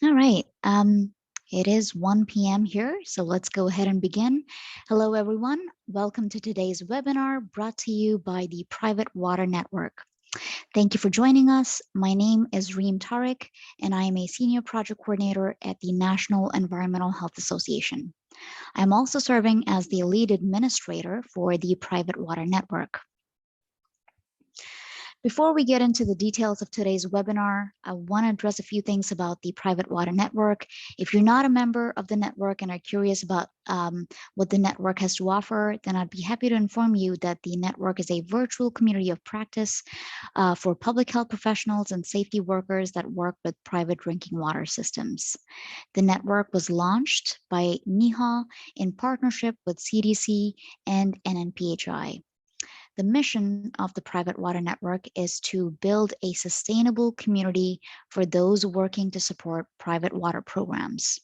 All right. It is 1 p.m. here, so let's go ahead and begin. Hello, everyone. Welcome to today's webinar brought to you by the Private Water Network. Thank you for joining us. My name is Reem Tariq, and I am a Senior Project Coordinator at the National Environmental Health Association. I'm also serving as the Lead Administrator for the Private Water Network. Before we get into the details of today's webinar, I want to address a few things about the Private Water Network. If you're not a member of the network and are curious about what the network has to offer, then I'd be happy to inform you that the network is a virtual community of practice for public health professionals and safety workers that work with private drinking water systems. The network was launched by NIHA in partnership with CDC and NNPHI. The mission of the Private Water Network is to build a sustainable community for those working to support private water programs.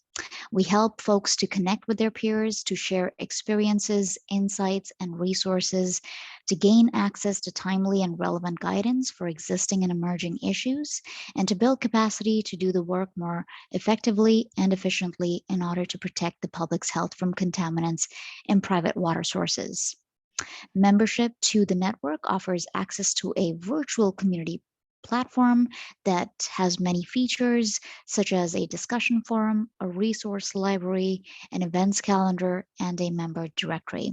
We help folks to connect with their peers, to share experiences, insights, and resources, to gain access to timely and relevant guidance for existing and emerging issues, and to build capacity to do the work more effectively and efficiently in order to protect the public's health from contaminants in private water sources. Membership to the network offers access to a virtual community platform that has many features, such as a discussion forum, a resource library, an events calendar, and a member directory.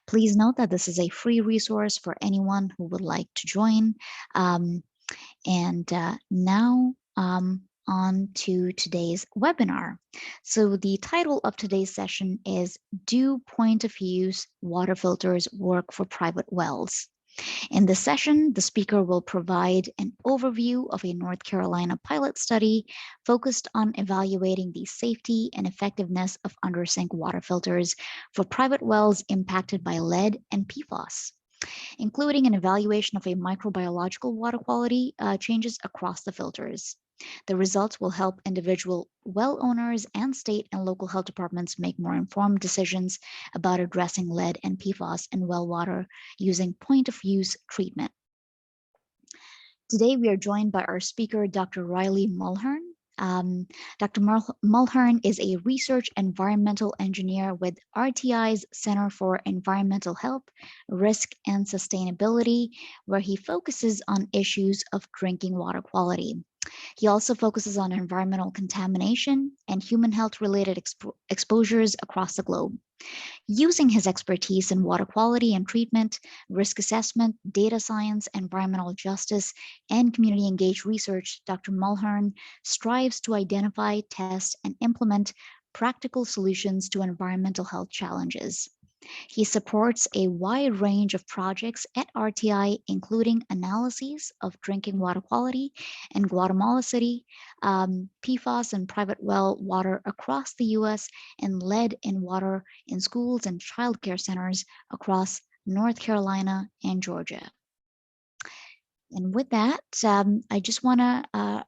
Please note that this is a free resource for anyone who would like to join. Now, on to today's webinar. So the title of today's session is Do Point of Use Water Filters Work for Private Wells? In this session, the speaker will provide an overview of a North Carolina pilot study focused on evaluating the safety and effectiveness of undersink water filters for private wells impacted by lead and PFAS, including an evaluation of a microbiological water quality changes across the filters. The results will help individual well owners and state and local health departments make more informed decisions about addressing lead and PFAS in well water using point-of-use treatment. Today, we are joined by our speaker, Dr. Riley Mulhern. Dr. Mulhern is a research environmental engineer with RTI's Center for Environmental Health, Risk, and Sustainability, where he focuses on issues of drinking water quality. He also focuses on environmental contamination and human health-related exposures across the globe. Using his expertise in water quality and treatment, risk assessment, data science, environmental justice, and community-engaged research, Dr. Mulhern strives to identify, test, and implement practical solutions to environmental health challenges. He supports a wide range of projects at RTI, including analyses of drinking water quality in Guatemala City, PFAS and private well water across the US, and lead in water in schools and childcare centers across North Carolina and Georgia. And with that, I just want to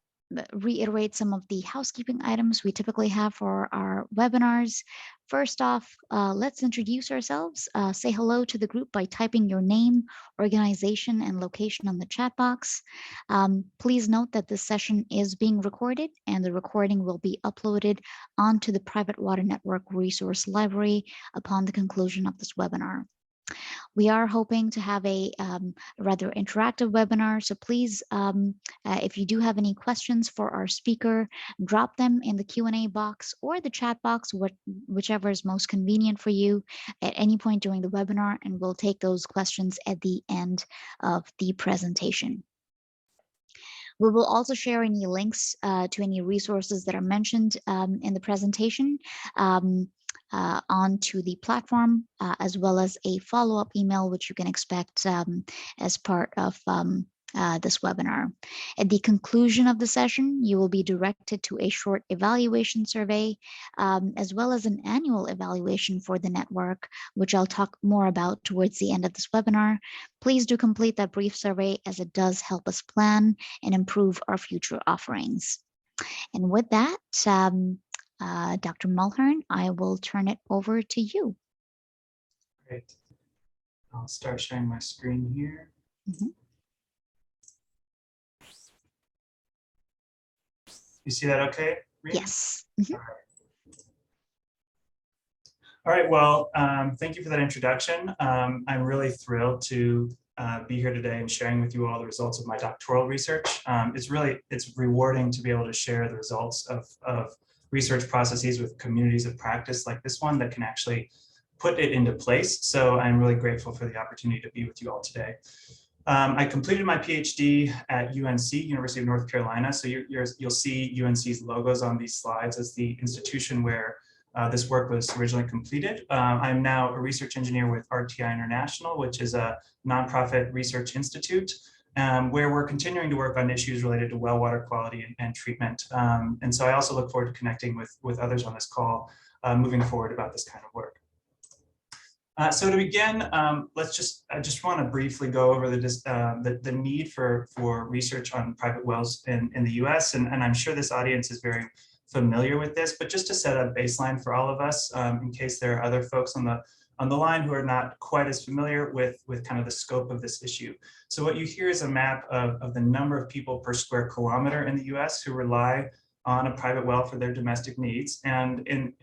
reiterate some of the housekeeping items we typically have for our webinars. First off, let's introduce ourselves. Say hello to the group by typing your name, organization, and location on the chat box. Please note that this session is being recorded and the recording will be uploaded onto the Private Water Network resource library upon the conclusion of this webinar. We are hoping to have a rather interactive webinar, so please, if you do have any questions for our speaker, drop them in the Q&A box or the chat box, whichever is most convenient for you at any point during the webinar, and we'll take those questions at the end of the presentation. We will also share any links to any resources that are mentioned in the presentation onto the platform, as well as a follow-up email, which you can expect as part of this webinar. At the conclusion of the session, you will be directed to a short evaluation survey, as well as an annual evaluation for the network, which I'll talk more about towards the end of this webinar. Please do complete that brief survey, as it does help us plan and improve our future offerings. And with that, Dr. Mulhern, I will turn it over to you. Great. I'll start sharing my screen here. You see that okay? Rena? Yes. All right, well, thank you for that introduction. I'm really thrilled to be here today and sharing with you all the results of my doctoral research. It's rewarding to be able to share the results of research processes with communities of practice like this one that can actually put it into place. So I'm really grateful for the opportunity to be with you all today. I completed my PhD at UNC, University of North Carolina. So you'll see UNC's logos on these slides as the institution where this work was originally completed. I'm now a research engineer with RTI International, which is a nonprofit research institute where we're continuing to work on issues related to well water quality and treatment. And so I also look forward to connecting with others on this call moving forward about this kind of work. So to begin, I just want to briefly go over the need for research on private wells in the US. And I'm sure this audience is very familiar with this, but just to set a baseline for all of us, in case there are other folks on the line who are not quite as familiar with kind of the scope of this issue. So what you hear is a map of the number of people per square kilometer in the US who rely on a private well for their domestic needs. And in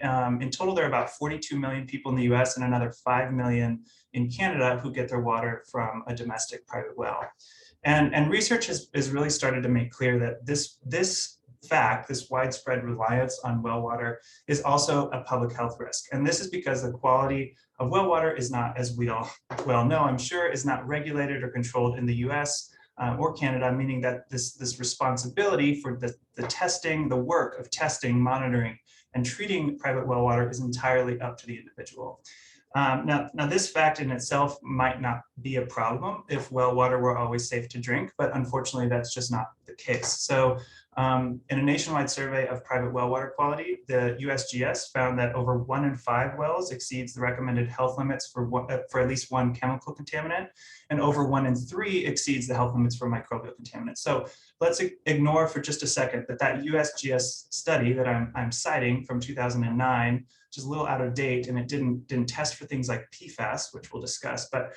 total, there are about 42 million people in the US and another 5 million in Canada who get their water from a domestic private well. And research has really started to make clear that this widespread reliance on well water is also a public health risk. And this is because the quality of well water is not, as we all well know, I'm sure, is not regulated or controlled in the US or Canada, meaning that this responsibility for the testing, the work of testing, monitoring, and treating private well water is entirely up to the individual. Now, this fact in itself might not be a problem if well water were always safe to drink, but unfortunately, that's just not the case. So in a nationwide survey of private well water quality, the USGS found that over 1 in 5 wells exceeds the recommended health limits for at least one chemical contaminant, and over 1 in 3 exceeds the health limits for microbial contaminants. So let's ignore for just a second that USGS study that I'm citing from 2009, which is a little out of date, and it didn't test for things like PFAS, which we'll discuss. But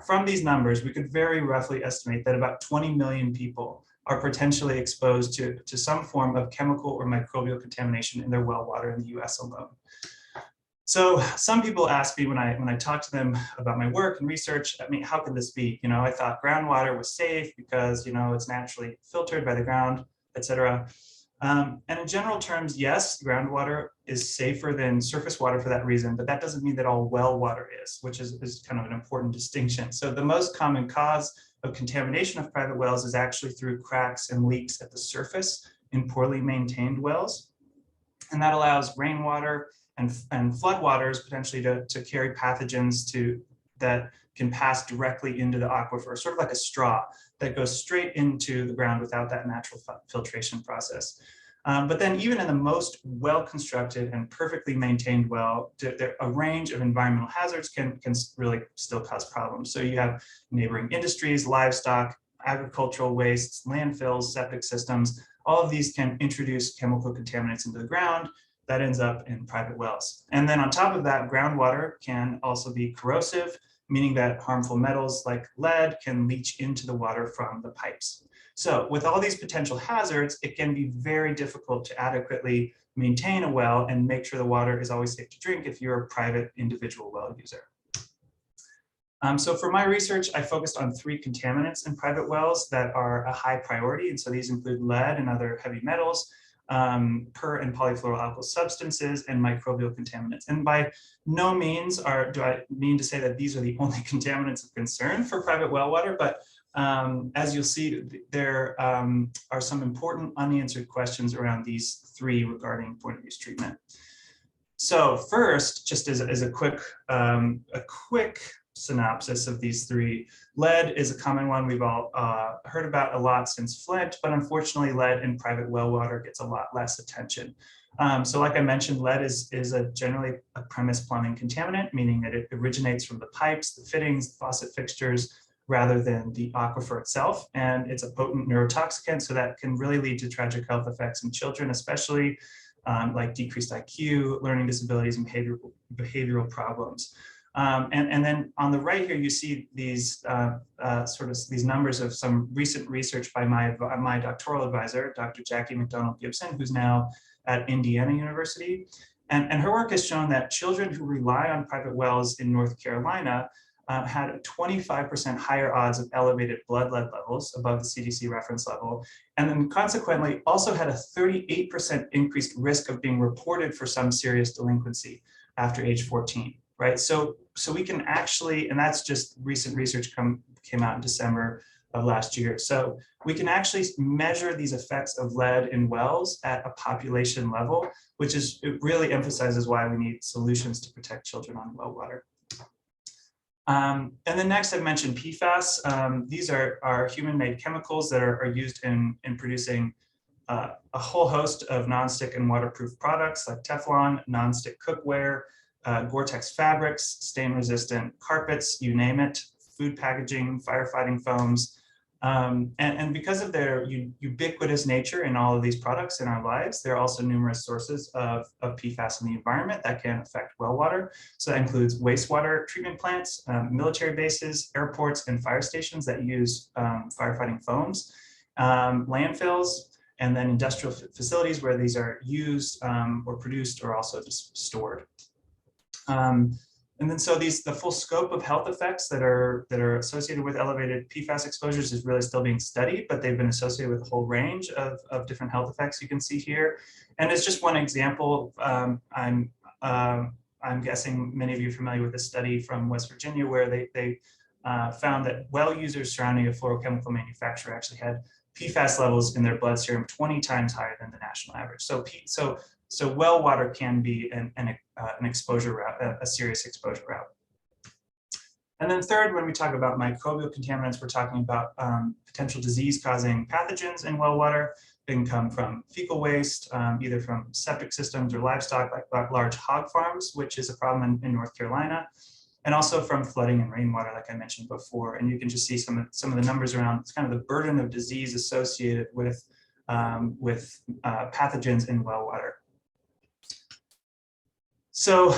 from these numbers, we could very roughly estimate that about 20 million people are potentially exposed to some form of chemical or microbial contamination in their well water in the US alone. So some people ask me when I talk to them about my work and research, I mean, how could this be? You know, I thought groundwater was safe because, you know, it's naturally filtered by the ground, et cetera. And in general terms, yes, groundwater is safer than surface water for that reason, but that doesn't mean that all well water is, which is kind of an important distinction. So the most common cause of contamination of private wells is actually through cracks and leaks at the surface in poorly maintained wells. And that allows rainwater and floodwaters potentially to carry pathogens that can pass directly into the aquifer, sort of like a straw that goes straight into the ground without that natural filtration process. But then even in the most well-constructed and perfectly maintained well, a range of environmental hazards can really still cause problems. So you have neighboring industries, livestock, agricultural wastes, landfills, septic systems. All of these can introduce chemical contaminants into the ground that ends up in private wells. And then on top of that, groundwater can also be corrosive, meaning that harmful metals like lead can leach into the water from the pipes. So with all these potential hazards, it can be very difficult to adequately maintain a well and make sure the water is always safe to drink if you're a private individual well user. So for my research, I focused on 3 contaminants in private wells that are a high priority. And so these include lead and other heavy metals, per and polyfluoroalkyl substances, and microbial contaminants. And by no means do I mean to say that these are the only contaminants of concern for private well water, but as you'll see, there are some important unanswered questions around these 3 regarding point of use treatment. So first, just as a quick synopsis of these 3. Lead is a common one we've all heard about a lot since Flint, but unfortunately lead in private well water gets a lot less attention. So like I mentioned, lead is generally a premise plumbing contaminant, meaning that it originates from the pipes, the fittings, the faucet fixtures, rather than the aquifer itself. And it's a potent neurotoxicant, so that can really lead to tragic health effects in children, especially like decreased IQ, learning disabilities, and behavioral problems. And then on the right here, you see these these numbers of some recent research by my doctoral advisor, Dr. Jackie McDonald Gibson, who's now at Indiana University. And her work has shown that children who rely on private wells in North Carolina had a 25% higher odds of elevated blood lead levels above the CDC reference level, and then consequently also had a 38% increased risk of being reported for some serious delinquency after age 14, right? So we can actually, and that's just recent research came out in December of last year. So we can actually measure these effects of lead in wells at a population level, which is, it really emphasizes why we need solutions to protect children on well water. And then next, I've mentioned PFAS. These are human-made chemicals that are used in producing a whole host of nonstick and waterproof products like Teflon, nonstick cookware, Gore-Tex fabrics, stain-resistant carpets, you name it, food packaging, firefighting foams. And because of their ubiquitous nature in all of these products in our lives, there are also numerous sources of PFAS in the environment that can affect well water. So that includes wastewater treatment plants, military bases, airports, and fire stations that use firefighting foams, landfills, and then industrial facilities where these are used or produced or also just stored. And then so the full scope of health effects that are associated with elevated PFAS exposures is really still being studied, but they've been associated with a whole range of different health effects you can see here. And it's just one example. I'm guessing many of you are familiar with a study from West Virginia where they found that well users surrounding a fluorochemical manufacturer actually had PFAS levels in their blood serum 20 times higher than the national average. So well water can be an exposure route, a serious exposure route. And then third, when we talk about microbial contaminants, we're talking about potential disease-causing pathogens in well water. They can come from fecal waste, either from septic systems or livestock, like large hog farms, which is a problem in North Carolina, and also from flooding and rainwater, like I mentioned before. And you can just see some of the numbers around kind of the burden of disease associated with pathogens in well water. So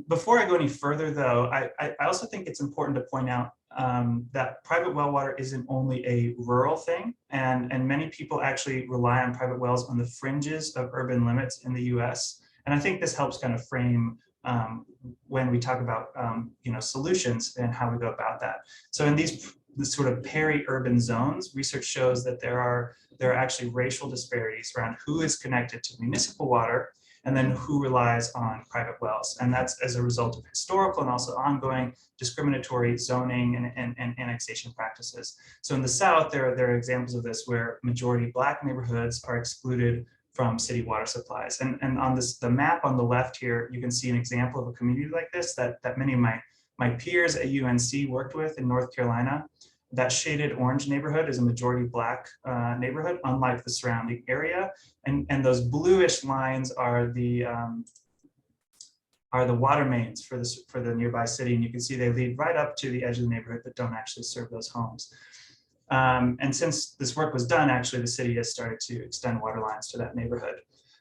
before I go any further, though, I also think it's important to point out that private well water isn't only a rural thing, and many people actually rely on private wells on the fringes of urban limits in the US. And I think this helps kind of frame when we talk about solutions and how we go about that. So in these sort of peri-urban zones, research shows that there are actually racial disparities around who is connected to municipal water and then who relies on private wells. And that's as a result of historical and also ongoing discriminatory zoning and annexation practices. So in the South, there are examples of this where majority Black neighborhoods are excluded from city water supplies. And on the map on the left here, you can see an example of a community like this that many of my peers at UNC worked with in North Carolina. That shaded orange neighborhood is a majority Black neighborhood, unlike the surrounding area. And those bluish lines are the water mains for the nearby city. And you can see they lead right up to the edge of the neighborhood, but don't actually serve those homes. And since this work was done, actually, the city has started to extend water lines to that neighborhood.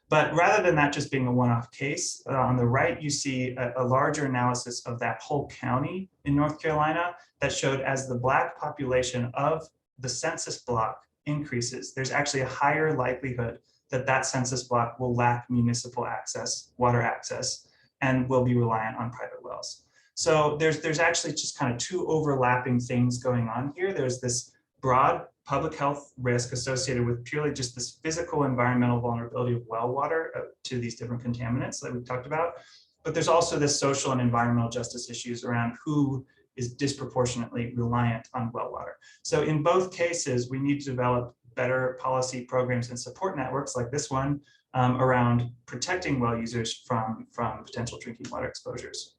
But rather than that just being a one-off case, on the right, you see a larger analysis of that whole county in North Carolina that showed as the Black population of the census block increases, there's actually a higher likelihood that that census block will lack municipal access, water access, and will be reliant on private wells. So there's actually just kind of two overlapping things going on here. There's this broad public health risk associated with purely just this physical environmental vulnerability of well water to these different contaminants that we've talked about. But there's also this social and environmental justice issues around who is disproportionately reliant on well water. So in both cases, we need to develop better policy programs and support networks like this one around protecting well users from potential drinking water exposures.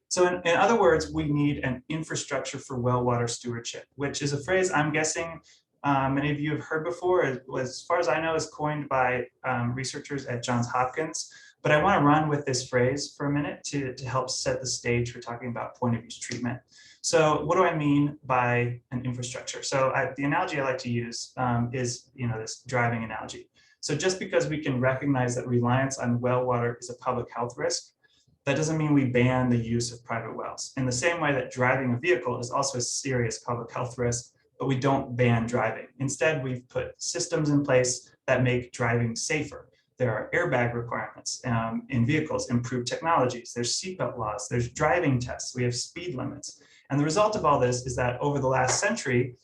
So in other words, we need an infrastructure for well water stewardship, which is a phrase I'm guessing many of you have heard before. As far as I know, is coined by researchers at Johns Hopkins. But I want to run with this phrase for a minute to help set the stage for talking about point of use treatment. So what do I mean by an infrastructure? So the analogy I like to use is this driving analogy. So just because we can recognize that reliance on well water is a public health risk, that doesn't mean we ban the use of private wells. In the same way that driving a vehicle is also a serious public health risk, but we don't ban driving. Instead, we've put systems in place that make driving safer. There are airbag requirements in vehicles, improved technologies, there's seatbelt laws, there's driving tests, we have speed limits. And the result of all this is that over the last century,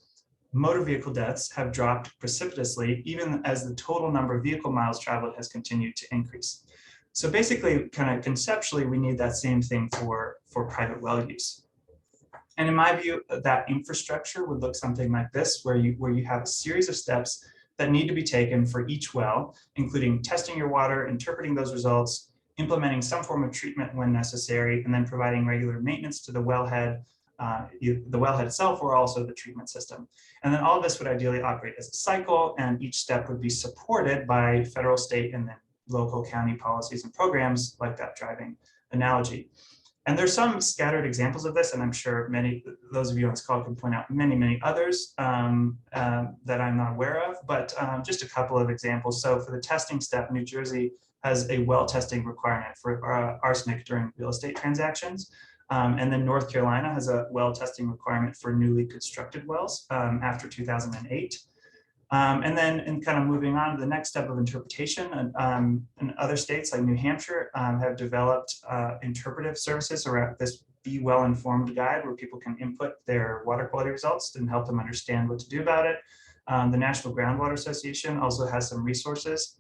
motor vehicle deaths have dropped precipitously, even as the total number of vehicle miles traveled has continued to increase. So basically, kind of conceptually, we need that same thing for private well use. And in my view, that infrastructure would look something like this, where you have a series of steps that need to be taken for each well, including testing your water, interpreting those results, implementing some form of treatment when necessary, and then providing regular maintenance to the wellhead itself, or also the treatment system. And then all of this would ideally operate as a cycle, and each step would be supported by federal, state, and then local county policies and programs, like that driving analogy. And there's some scattered examples of this, and I'm sure those of you on this call can point out many others that I'm not aware of, but just a couple of examples. So for the testing step, New Jersey has a well testing requirement for arsenic during real estate transactions. And then North Carolina has a well testing requirement for newly constructed wells after 2008. And then kind of moving on to the next step of interpretation, and other states like New Hampshire have developed interpretive services around this Be Well Informed guide, where people can input their water quality results and help them understand what to do about it. The National Groundwater Association also has some resources.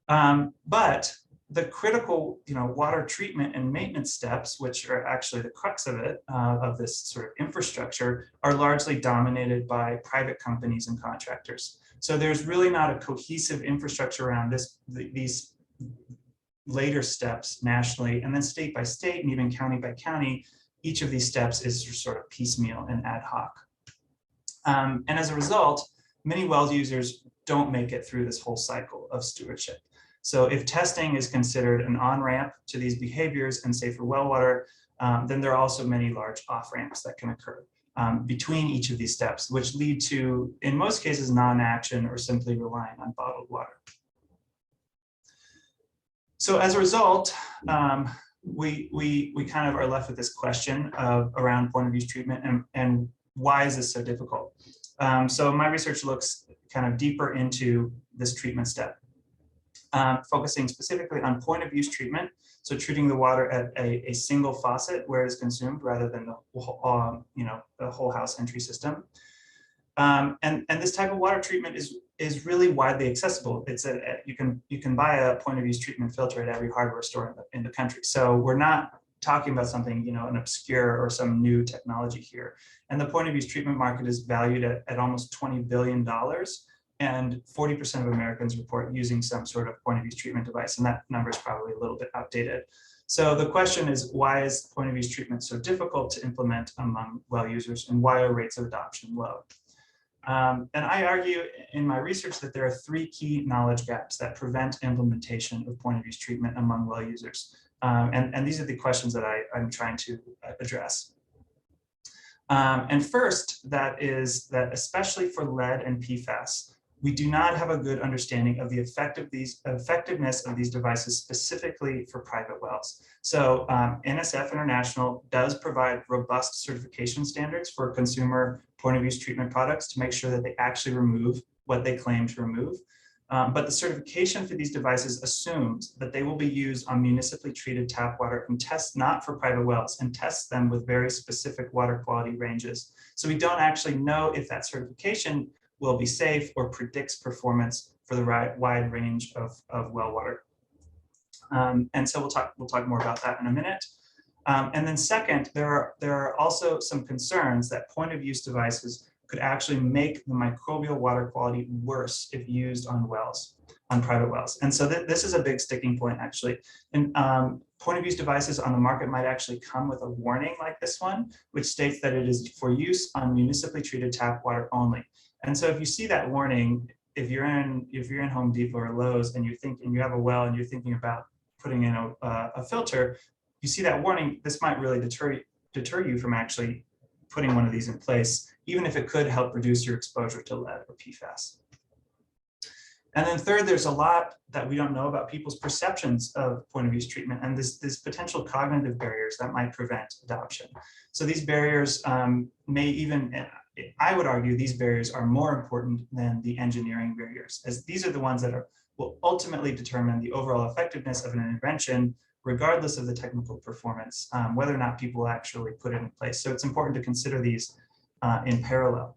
But the critical, water treatment and maintenance steps, which are actually the crux of it, of this sort of infrastructure, are largely dominated by private companies and contractors. So there's really not a cohesive infrastructure around these later steps nationally, and then state by state and even county by county, each of these steps is sort of piecemeal and ad hoc. And as a result, many well users don't make it through this whole cycle of stewardship. So if testing is considered an on-ramp to these behaviors and safer well water, then there are also many large off-ramps that can occur between each of these steps, which lead to, in most cases, non-action or simply relying on bottled water. So as a result, we kind of are left with this question around point of use treatment and why is this so difficult? So my research looks kind of deeper into this treatment step. Focusing specifically on point of use treatment, so treating the water at a single faucet where it is consumed rather than the whole house entry system. And this type of water treatment is really widely accessible. It's you can buy a point of use treatment filter at every hardware store in the country. So we're not talking about something, an obscure or some new technology here. And the point of use treatment market is valued at almost $20 billion. And 40% of Americans report using some sort of point of use treatment device. And that number is probably a little bit outdated. So the question is, why is point of use treatment so difficult to implement among well users, and why are rates of adoption low? And I argue in my research that there are three key knowledge gaps that prevent implementation of point of use treatment among well users. And these are the questions that I'm trying to address. And first, that is that especially for lead and PFAS, we do not have a good understanding of the effectiveness of these devices specifically for private wells. So NSF International does provide robust certification standards for consumer point of use treatment products to make sure that they actually remove what they claim to remove. But the certification for these devices assumes that they will be used on municipally treated tap water and tests not for private wells, and tests them with very specific water quality ranges. So we don't actually know if that certification will be safe or predicts performance for the wide range of well water. And so we'll talk more about that in a minute. And then second, there are also some concerns that point of use devices could actually make the microbial water quality worse if used on wells, on private wells. And so this is a big sticking point, actually. And point of use devices on the market might actually come with a warning like this one, which states that it is for use on municipally treated tap water only. And so if you see that warning, if you're in Home Depot or Lowe's and you have a well and you're thinking about putting in a filter, you see that warning, this might really deter you from actually putting one of these in place, even if it could help reduce your exposure to lead or PFAS. And then third, there's a lot that we don't know about people's perceptions of point of use treatment and this potential cognitive barriers that might prevent adoption. So these barriers may even I would argue these barriers are more important than the engineering barriers, as these are the ones that will ultimately determine the overall effectiveness of an intervention, regardless of the technical performance, whether or not people actually put it in place. So it's important to consider these in parallel.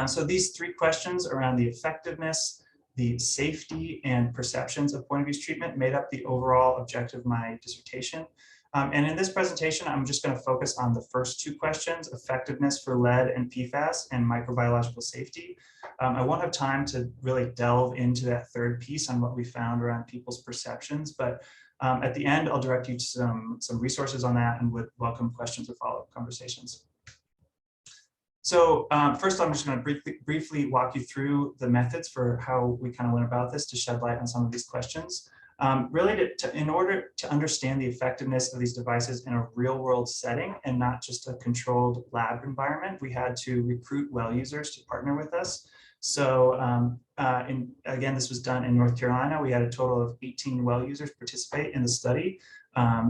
So these three questions around the effectiveness, the safety, and perceptions of point of use treatment made up the overall objective of my dissertation. And in this presentation, I'm just going to focus on the first two questions: effectiveness for lead and PFAS and microbiological safety. I won't have time to really delve into that third piece on what we found around people's perceptions, but at the end, I'll direct you to some resources on that and would welcome questions or follow-up conversations. So first, I'm just going to briefly walk you through the methods for how we kind of went about this to shed light on some of these questions. Really, in order to understand the effectiveness of these devices in a real-world setting and not just a controlled lab environment, we had to recruit well users to partner with us. So again, this was done in North Carolina. We had a total of 18 well users participate in the study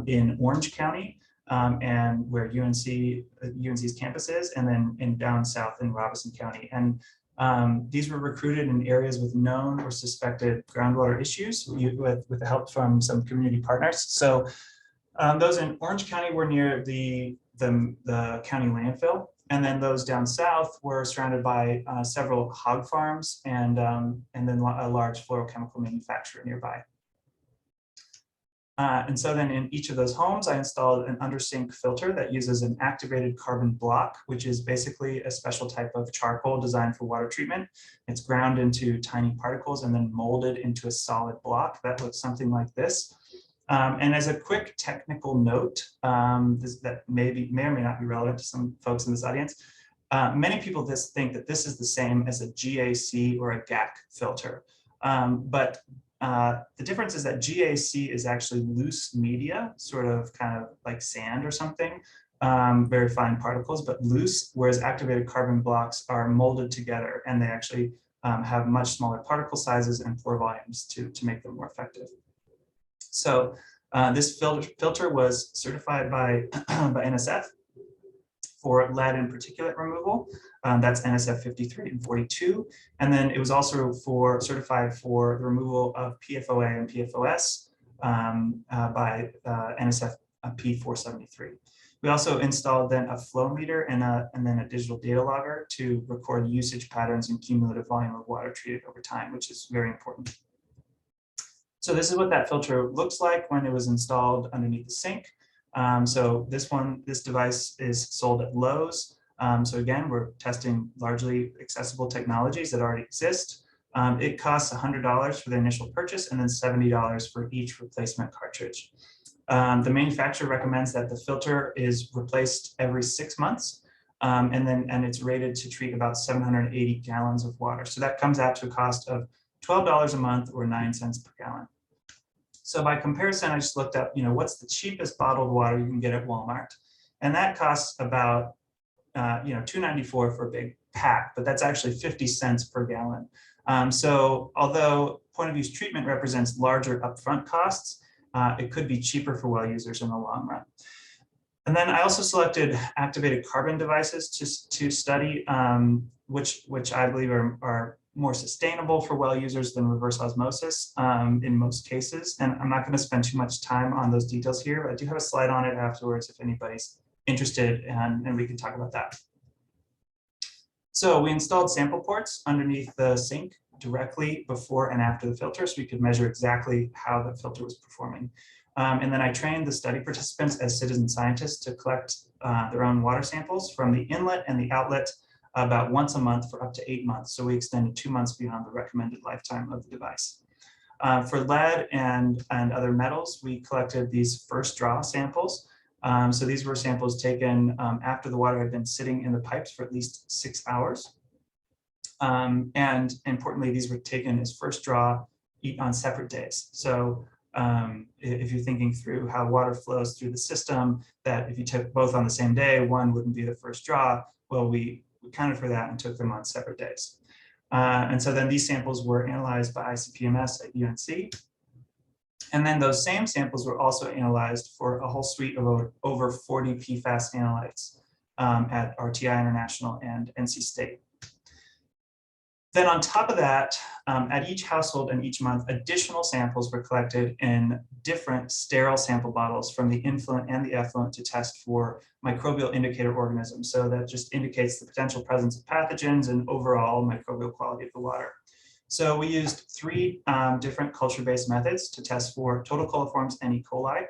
in Orange County. And where UNC's campus is, and then down south in Robeson County. And these were recruited in areas with known or suspected groundwater issues with the help from some community partners. So those in Orange County were near the county landfill. And then those down south were surrounded by several hog farms and then a large fluorochemical manufacturer nearby. And so then in each of those homes, I installed an Undersink filter that uses an activated carbon block, which is basically a special type of charcoal designed for water treatment. It's ground into tiny particles and then molded into a solid block that looks something like this. And as a quick technical note, that may or may not be relevant to some folks in this audience, many people think that this is the same as a GAC or a GAC filter. But the difference is that GAC is actually loose media, sort of kind of like sand or something, very fine particles, but loose, whereas activated carbon blocks are molded together and they actually have much smaller particle sizes and pore volumes to make them more effective. So this filter was certified by, by NSF for lead and particulate removal. That's NSF 53 and 42. And then it was also certified for the removal of PFOA and PFOS by NSF P473. We also installed then a flow meter and then a digital data logger to record usage patterns and cumulative volume of water treated over time, which is very important. So this is what that filter looks like when it was installed underneath the sink. So this device is sold at Lowe's. So again, we're testing largely accessible technologies that already exist. It costs $100 for the initial purchase and then $70 for each replacement cartridge. The manufacturer recommends that the filter is replaced every 6 months, and it's rated to treat about 780 gallons of water. So that comes out to a cost of $12 a month or 9 cents per gallon. So by comparison, I just looked up, what's the cheapest bottled water you can get at Walmart, and that costs about, $2.94 for a big pack, but that's actually 50 cents per gallon. So although point of use treatment represents larger upfront costs, it could be cheaper for well users in the long run. And then I also selected activated carbon devices to study, which I believe are more sustainable for well users than reverse osmosis in most cases. And I'm not going to spend too much time on those details here, but I do have a slide on it afterwards if anybody's interested, and we can talk about that. So we installed sample ports underneath the sink directly before and after the filter, so we could measure exactly how the filter was performing. And then I trained the study participants as citizen scientists to collect their own water samples from the inlet and the outlet about once a month for up to 8 months. So we extended 2 months beyond the recommended lifetime of the device. For lead and other metals, we collected these first draw samples. So these were samples taken after the water had been sitting in the pipes for at least 6 hours. And importantly, these were taken as first draw on separate days. So if you're thinking through how water flows through the system, that if you took both on the same day, one wouldn't be the first draw. Well, we accounted for that and took them on separate days. And so then these samples were analyzed by ICP-MS at UNC. And then those same samples were also analyzed for a whole suite of over 40 PFAS analytes. at RTI International and NC State. Then on top of that, at each household and each month, additional samples were collected in different sterile sample bottles from the influent and the effluent to test for microbial indicator organisms. So that just indicates the potential presence of pathogens and overall microbial quality of the water. So we used three different culture-based methods to test for total coliforms and E. coli,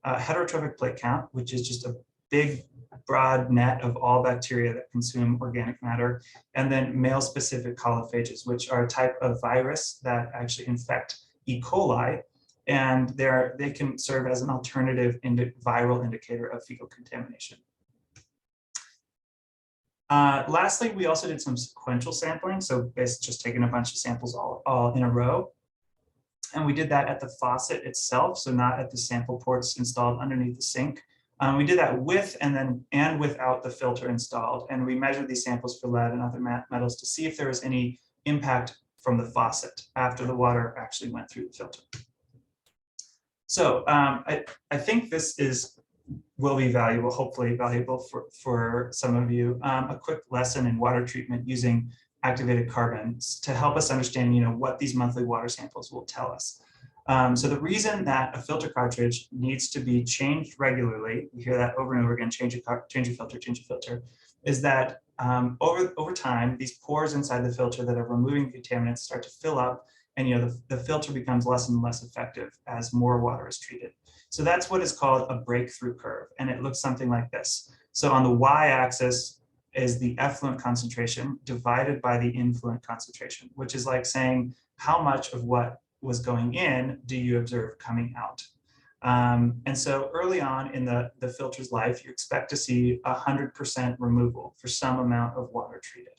heterotrophic plate count, which is just a big broad net of all bacteria that consume organic matter, and then male-specific colophages, which are a type of virus that actually infect E. coli, and they can serve as an alternative viral indicator of fecal contamination. Lastly, we also did some sequential sampling, so basically just taking a bunch of samples all in a row. And we did that at the faucet itself, so not at the sample ports installed underneath the sink. We did that with and without the filter installed, and we measured these samples for lead and other metals to see if there was any impact from the faucet after the water actually went through the filter. So I think this will be valuable, hopefully valuable for some of you. A quick lesson in water treatment using activated carbon to help us understand, what these monthly water samples will tell us. So the reason that a filter cartridge needs to be changed regularly, we hear that over and over again, change your filter, is that over time, these pores inside the filter that are removing contaminants start to fill up, and the filter becomes less and less effective as more water is treated. So that's what is called a breakthrough curve, and it looks something like this. So on the y-axis is the effluent concentration divided by the influent concentration, which is like saying how much of what was going in do you observe coming out. And so early on in the filter's life, you expect to see 100% removal for some amount of water treated.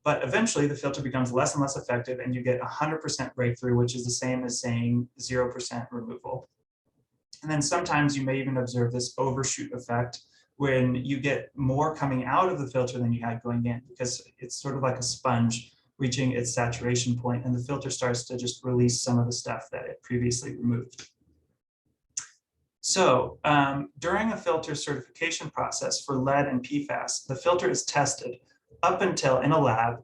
But eventually the filter becomes less and less effective and you get 100% breakthrough, which is the same as saying 0% removal. And then sometimes you may even observe this overshoot effect when you get more coming out of the filter than you had going in, because it's sort of like a sponge reaching its saturation point, and the filter starts to just release some of the stuff that it previously removed. So during a filter certification process for lead and PFAS, the filter is tested up until, in a lab,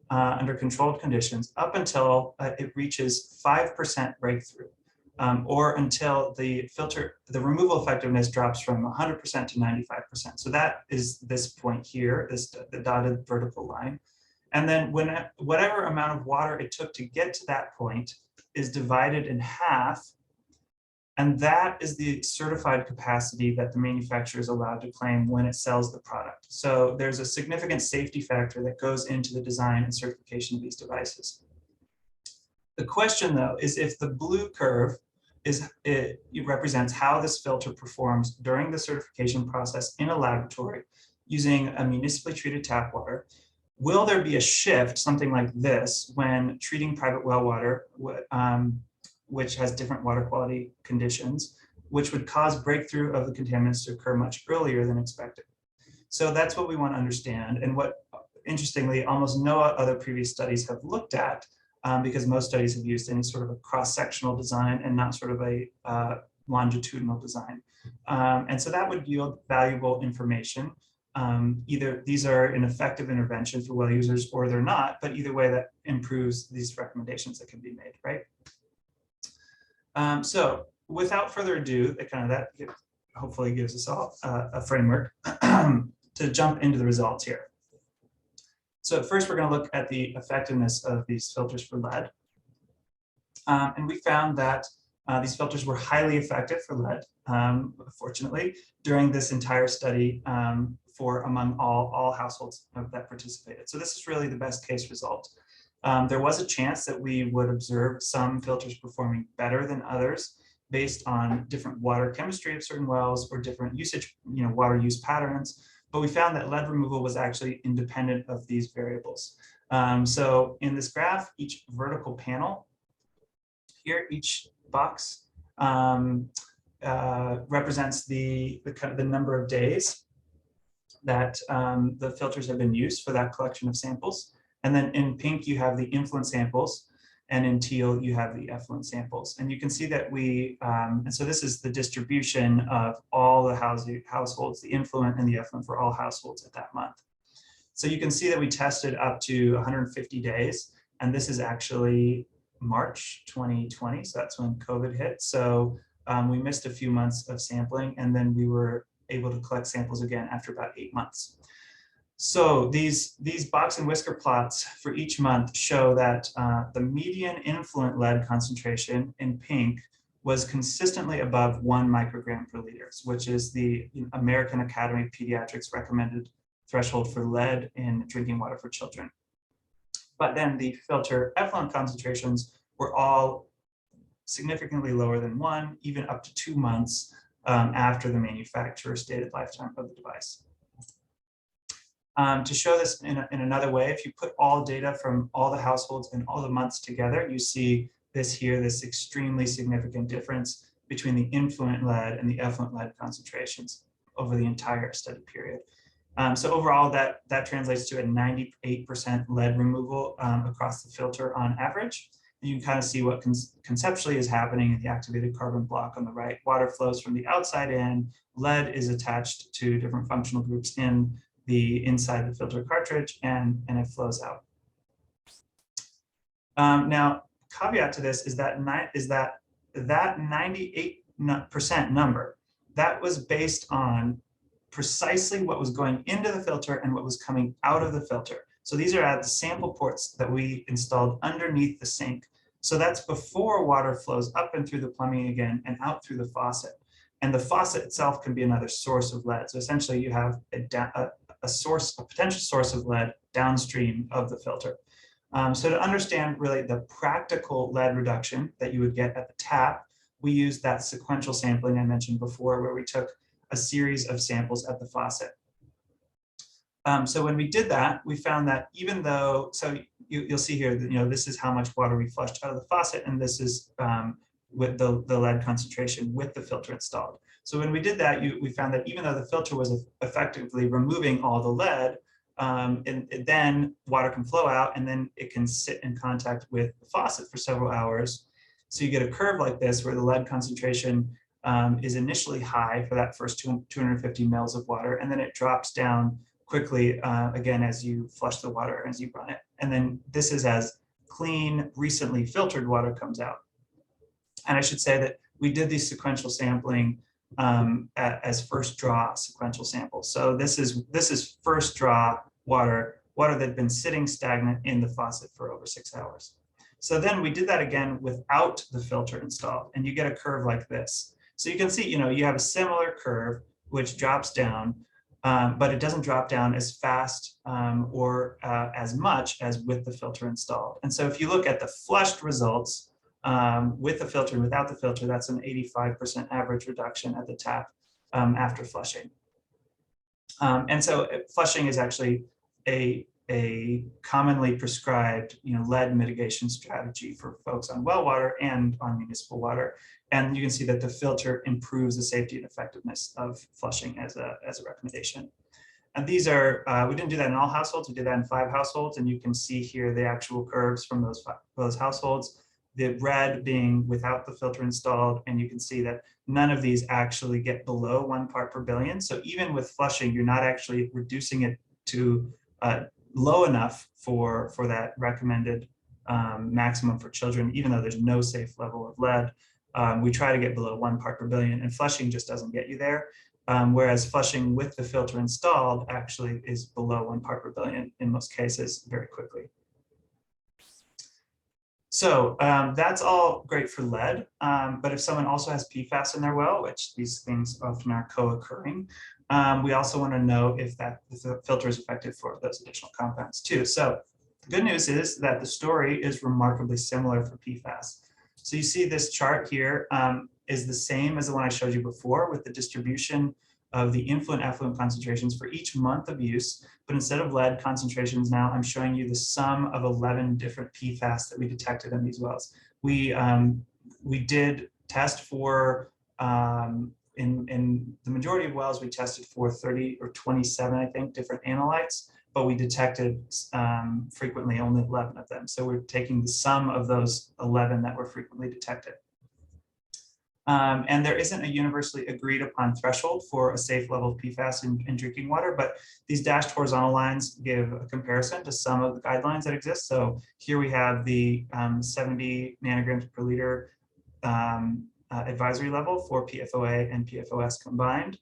under controlled conditions, up until it reaches 5% breakthrough, or until the removal effectiveness drops from 100% to 95%. So that is this point here, the dotted vertical line. And then whatever amount of water it took to get to that point is divided in half, and that is the certified capacity that the manufacturer is allowed to claim when it sells the product. So there's a significant safety factor that goes into the design and certification of these devices. The question, though, is if the blue curve it represents how this filter performs during the certification process in a laboratory using a municipally treated tap water, will there be a shift, something like this, when treating private well water, which has different water quality conditions, which would cause breakthrough of the contaminants to occur much earlier than expected? So that's what we want to understand, and what, interestingly, almost no other previous studies have looked at, because most studies have used any sort of a cross-sectional design and not sort of a longitudinal design. And so that would yield valuable information. Either these are an effective intervention for well users or they're not, but either way that improves these recommendations that can be made, right? So without further ado, that hopefully gives us all a framework to jump into the results here. So first we're going to look at the effectiveness of these filters for lead. And we found that these filters were highly effective for lead, fortunately, during this entire study among all households that participated. So this is really the best case result. There was a chance that we would observe some filters performing better than others based on different water chemistry of certain wells or different usage, water use patterns. But we found that lead removal was actually independent of these variables. So in this graph, each vertical panel here, each box represents the number of days that the filters have been used for that collection of samples. And then in pink, you have the influent samples. and in teal you have the effluent samples. And you can see that and so this is the distribution of all the households, the influent and the effluent for all households at that month. So you can see that we tested up to 150 days, and this is actually March 2020, so that's when COVID hit. So we missed a few months of sampling, and then we were able to collect samples again after about 8 months. So these box and whisker plots for each month show that the median influent lead concentration in pink was consistently above 1 microgram per liter, which is the American Academy of Pediatrics recommended threshold for lead in drinking water for children. But then the filter effluent concentrations were all significantly lower than 1, even up to 2 months after the manufacturer's stated lifetime of the device. To show this in another way, if you put all data from all the households and all the months together, you see this here, this extremely significant difference between the influent lead and the effluent lead concentrations over the entire study period. So overall, that translates to a 98% lead removal across the filter on average. And you can kind of see what conceptually is happening in the activated carbon block on the right. Water flows from the outside in, lead is attached to different functional groups in the inside the filter cartridge, and it flows out. Now, caveat to this is that 98% number, that was based on precisely what was going into the filter and what was coming out of the filter. So these are at the sample ports that we installed underneath the sink. So that's before water flows up and through the plumbing again and out through the faucet. And the faucet itself can be another source of lead. So essentially you have a potential source of lead downstream of the filter. So to understand really the practical lead reduction that you would get at the tap, we used that sequential sampling I mentioned before, where we took a series of samples at the faucet. So when we did that, we found that even though, so you'll see here that, this is how much water we flushed out of the faucet, and this is with the lead concentration with the filter installed. So when we did that, we found that even though the filter was effectively removing all the lead, then water can flow out, and then it can sit in contact with the faucet for several hours. So you get a curve like this where the lead concentration is initially high for that first 250 mils of water, and then it drops down quickly again as you flush the water, as you run it. And then this is as clean, recently filtered water comes out. And I should say that we did these sequential sampling as first draw sequential samples. So this is first draw water that had been sitting stagnant in the faucet for over 6 hours. So then we did that again without the filter installed, and you get a curve like this. So you can see, you have a similar curve which drops down, but it doesn't drop down as fast or as much as with the filter installed. And so if you look at the flushed results with the filter and without the filter, that's an 85% average reduction at the tap after flushing. And so flushing is actually a commonly prescribed lead mitigation strategy for folks on well water and on municipal water. And you can see that the filter improves the safety and effectiveness of flushing as a recommendation. And these are, we didn't do that in all households, we did that in 5 households, and you can see here the actual curves from those households, the red being without the filter installed, and you can see that none of these actually get below 1 part per billion. So even with flushing, you're not actually reducing it to low enough for that recommended maximum for children, even though there's no safe level of lead. We try to get below 1 part per billion, and flushing just doesn't get you there. Whereas flushing with the filter installed actually is below 1 part per billion in most cases very quickly. So that's all great for lead, but if someone also has PFAS in their well, which these things often are co-occurring, we also want to know if the filter is effective for those additional compounds too. So the good news is that the story is remarkably similar for PFAS. So you see this chart here is the same as the one I showed you before with the distribution of the influent effluent concentrations for each month of use, but instead of lead concentrations now, I'm showing you the sum of 11 different PFAS that we detected in these wells. We did test for, in the majority of wells, we tested for 30 or 27, I think, different analytes. but we detected frequently only 11 of them. So we're taking the sum of those 11 that were frequently detected. And there isn't a universally agreed upon threshold for a safe level of PFAS in drinking water, but these dashed horizontal lines give a comparison to some of the guidelines that exist. So here we have the 70 nanograms per liter advisory level for PFOA and PFOS combined.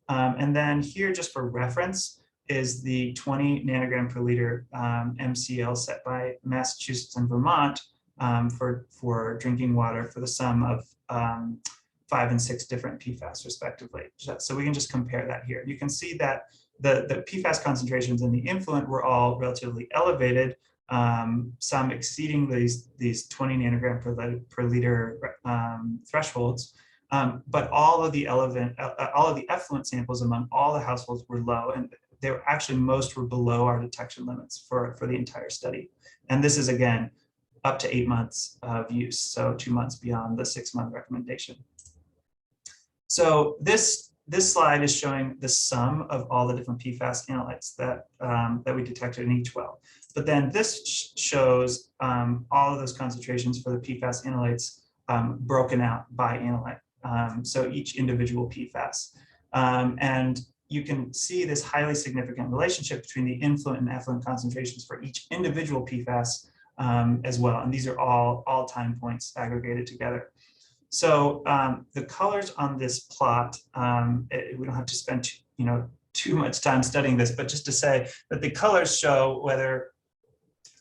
And then here, just for reference, is the 20 nanogram per liter MCL set by Massachusetts and Vermont for drinking water for the sum of 5 and 6 different PFAS respectively. So we can just compare that here. You can see that the PFAS concentrations in the influent were all relatively elevated, some exceeding these 20 nanogram per liter thresholds. But all of the effluent samples among all the households were low, and they were actually most were below our detection limits for the entire study. And this is, again, up to 8 months of use, so 2 months beyond the 6-month recommendation. So this slide is showing the sum of all the different PFAS analytes that we detected in each well. But then this shows all of those concentrations for the PFAS analytes broken out by analyte. So each individual PFAS. And you can see this highly significant relationship between the influent and effluent concentrations for each individual PFAS as well. And these are all time points aggregated together. So the colors on this plot, we don't have to spend too much time studying this, but just to say that the colors show whether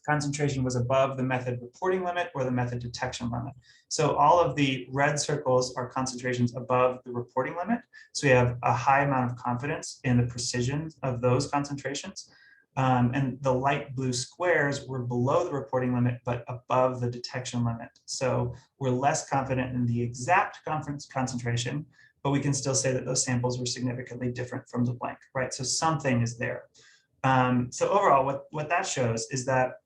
concentration was above the method reporting limit or the method detection limit. So all of the red circles are concentrations above the reporting limit. So we have a high amount of confidence in the precision of those concentrations. And the light blue squares were below the reporting limit, but above the detection limit. So we're less confident in the exact concentration, but we can still say that those samples were significantly different from the blank, right? So something is there. So overall, what that shows is that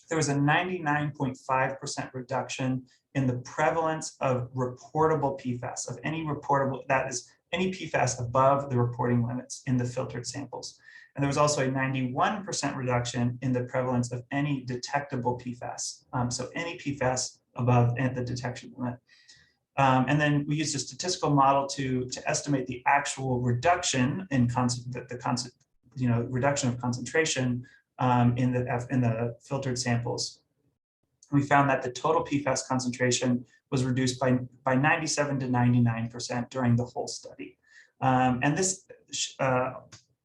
there was a 99.5% reduction in the prevalence of reportable PFAS, of any reportable, that is any PFAS above the reporting limits in the filtered samples. And there was also a 91% reduction in the prevalence of any detectable PFAS. So any PFAS above the detection limit. And then we used a statistical model to estimate the actual reduction in reduction of concentration in the filtered samples. We found that the total PFAS concentration was reduced by 97 to 99% during the whole study. And this,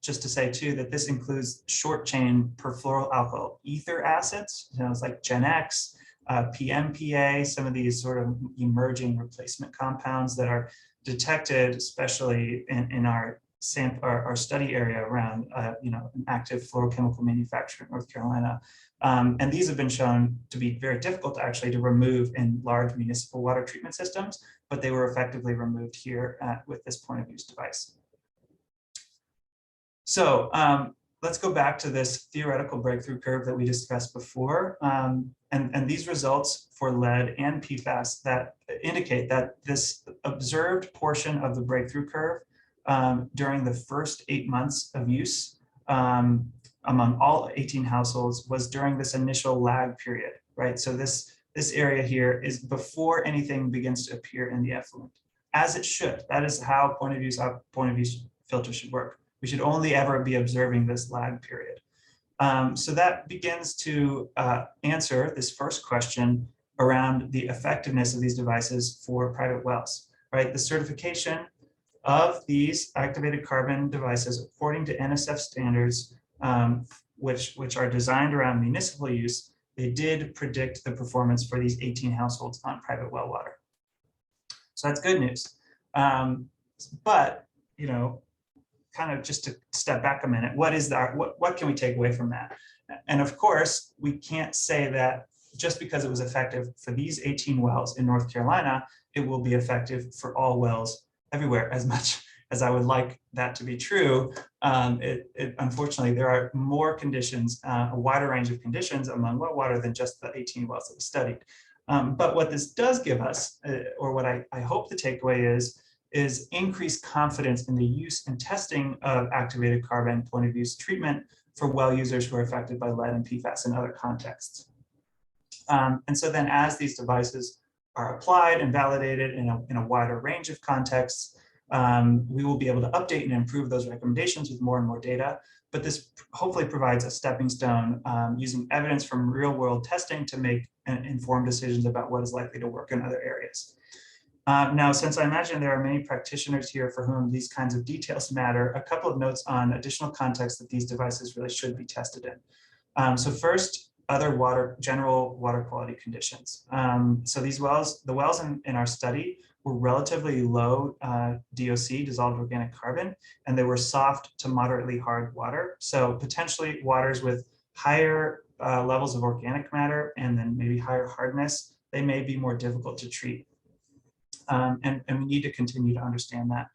just to say too, that this includes short chain perfluoroalkyl ether acids, it's like Gen X, PMPA, some of these sort of emerging replacement compounds that are detected, especially in our study area around an active fluorochemical manufacturer in North Carolina. And these have been shown to be very difficult actually to remove in large municipal water treatment systems, but they were effectively removed here with this point of use device. So let's go back to this theoretical breakthrough curve that we discussed before. And these results for lead and PFAS that indicate that this observed portion of the breakthrough curve during the first 8 months of use among all 18 households was during this initial lag period, right? So this area here is before anything begins to appear in the effluent, as it should. That is how point of use filter should work. We should only ever be observing this lag period. So that begins to answer this first question around the effectiveness of these devices for private wells, right? The certification of these activated carbon devices according to NSF standards, which are designed around municipal use, they did predict the performance for these 18 households on private well water. So that's good news. But, kind of just to step back a minute, what can we take away from that? And of course, we can't say that just because it was effective for these 18 wells in North Carolina, it will be effective for all wells everywhere. As much as I would like that to be true, unfortunately, there are more conditions, a wider range of conditions among well water than just the 18 wells that we studied. But what this does give us, or what I hope the takeaway is increased confidence in the use and testing of activated carbon point of use treatment for well users who are affected by lead and PFAS in other contexts. And so then as these devices are applied and validated in a wider range of contexts, we will be able to update and improve those recommendations with more and more data. But this hopefully provides a stepping stone using evidence from real world testing to make informed decisions about what is likely to work in other areas. Now, since I imagine there are many practitioners here for whom these kinds of details matter, a couple of notes on additional context that these devices really should be tested in. So first, other general water quality conditions. So these wells, the wells in our study were relatively low DOC, dissolved organic carbon, and they were soft to moderately hard water. So potentially waters with higher levels of organic matter and then maybe higher hardness, they may be more difficult to treat. And we need to continue to understand that.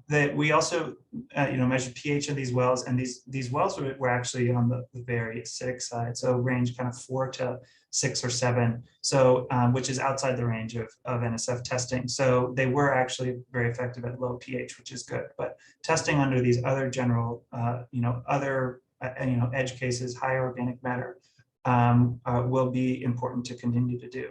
That we also, measured pH of these wells, and these wells were actually on the very acidic side, so range kind of 4 to 6 or 7, so which is outside the range of NSF testing. So they were actually very effective at low pH, which is good. But testing under these other general, edge cases, higher organic matter, will be important to continue to do.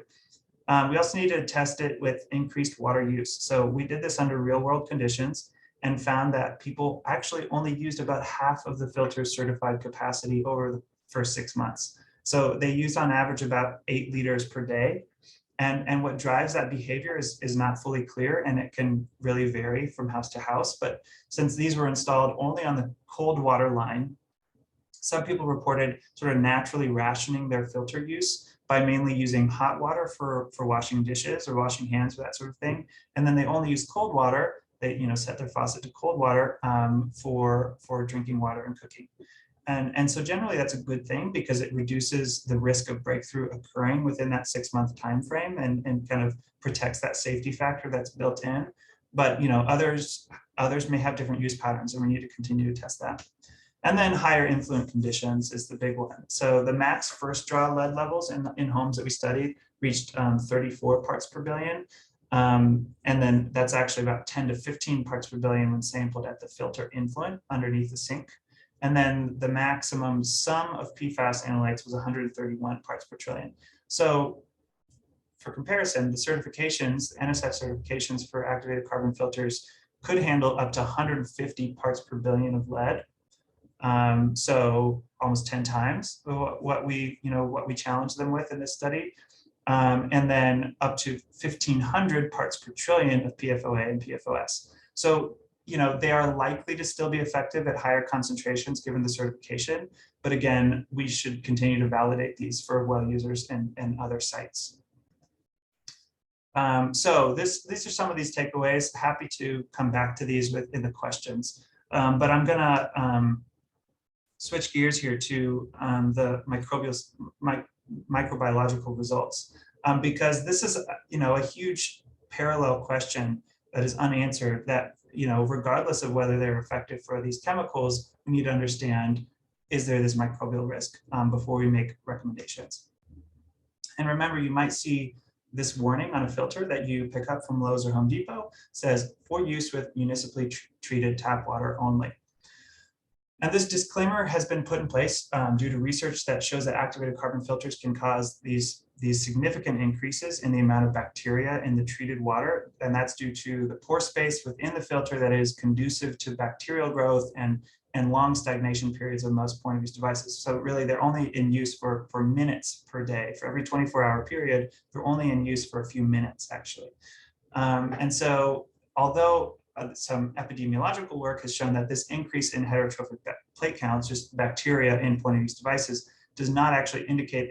We also need to test it with increased water use. So we did this under real world conditions and found that people actually only used about half of the filter's certified capacity over the first 6 months. So they used on average about 8 liters per day. And what drives that behavior is not fully clear, and it can really vary from house to house. But since these were installed only on the cold water line, some people reported sort of naturally rationing their filter use by mainly using hot water for washing dishes or washing hands or that sort of thing. And then they only use cold water. They set their faucet to cold water for drinking water and cooking. And so generally that's a good thing because it reduces the risk of breakthrough occurring within that 6-month time frame and kind of protects that safety factor that's built in. But others may have different use patterns, and we need to continue to test that. And then higher influent conditions is the big one. So the max first draw lead levels in homes that we studied reached 34 parts per billion. And then that's actually about 10 to 15 parts per billion when sampled at the filter influent underneath the sink. And then the maximum sum of PFAS analytes was 131 parts per trillion. So for comparison, the certifications, NSF certifications for activated carbon filters could handle up to 150 parts per billion of lead. So almost 10 times what we challenged them with in this study. And then up to 1,500 parts per trillion of PFOA and PFOS. So, they are likely to still be effective at higher concentrations given the certification. But again, we should continue to validate these for well users and other sites. So these are some of these takeaways. Happy to come back to these in the questions. But I'm gonna switch gears here to the microbiological results, because this is a huge parallel question that is unanswered, that regardless of whether they're effective for these chemicals, we need to understand, is there this microbial risk before we make recommendations. And remember, you might see this warning on a filter that you pick up from Lowe's or Home Depot, says for use with municipally treated tap water only. And this disclaimer has been put in place due to research that shows that activated carbon filters can cause these significant increases in the amount of bacteria in the treated water. And that's due to the pore space within the filter that is conducive to bacterial growth and long stagnation periods of most point of use devices. So really they're only in use for minutes per day. For every 24-hour period, they're only in use for a few minutes actually. And so although some epidemiological work has shown that this increase in heterotrophic plate counts, just bacteria in point of use devices, does not actually indicate